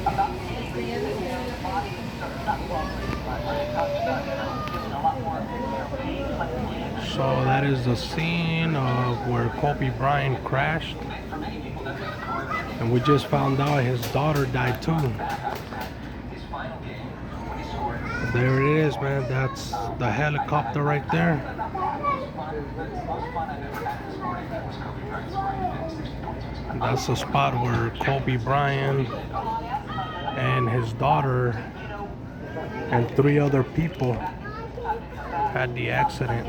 So that is the scene of where Kobe Bryant crashed. And we just found out his daughter died too. There it is, man. That's the helicopter right there. That's the spot where Kobe Bryant and his daughter and 3 other people had the accident.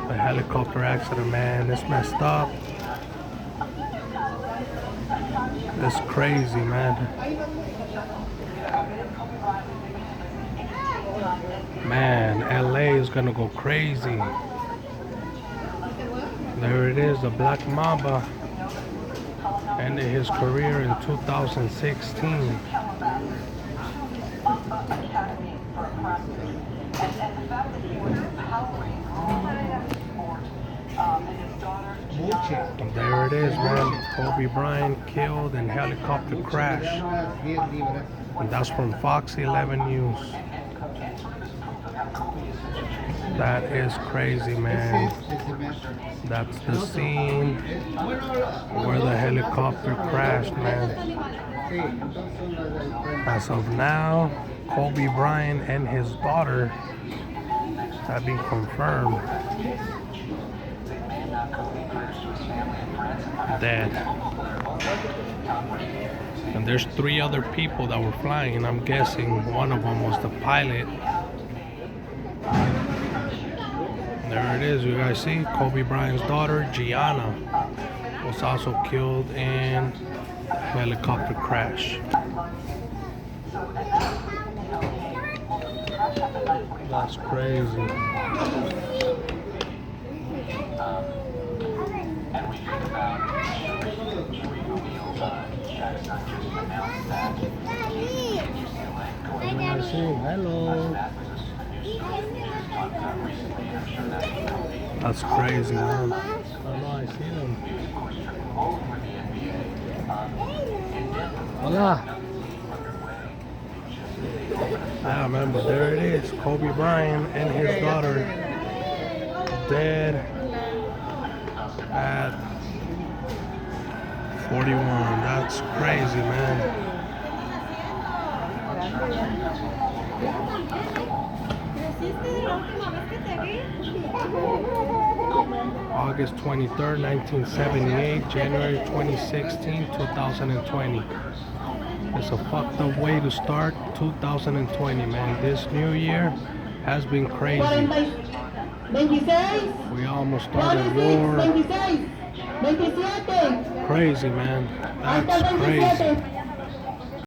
The helicopter accident, man. It's messed up. It's crazy, man. Man, LA is gonna go crazy. There it is, the Black Mamba. Ended his career in 2016. There it is, man. Kobe Bryant killed in helicopter crash. And that's from Fox 11 News. That is crazy, man. That's the scene where the helicopter crashed, man. As of now, Kobe Bryant and his daughter have been confirmed dead. And there's 3 other people that were flying, and I'm guessing one of them was the pilot. There it is, you guys see? Kobe Bryant's daughter, Gianna, was also killed in a helicopter crash. That's crazy. Hello. That's crazy, man. I know, I see them. Hola. Yeah, man, but there it is. Kobe Bryant and his daughter dead at 41. That's crazy, man. August 23rd, 1978, January 2016, 2020. It's a fucked up way to start 2020, man. This new year has been crazy. We almost started war. Crazy, man. That's crazy.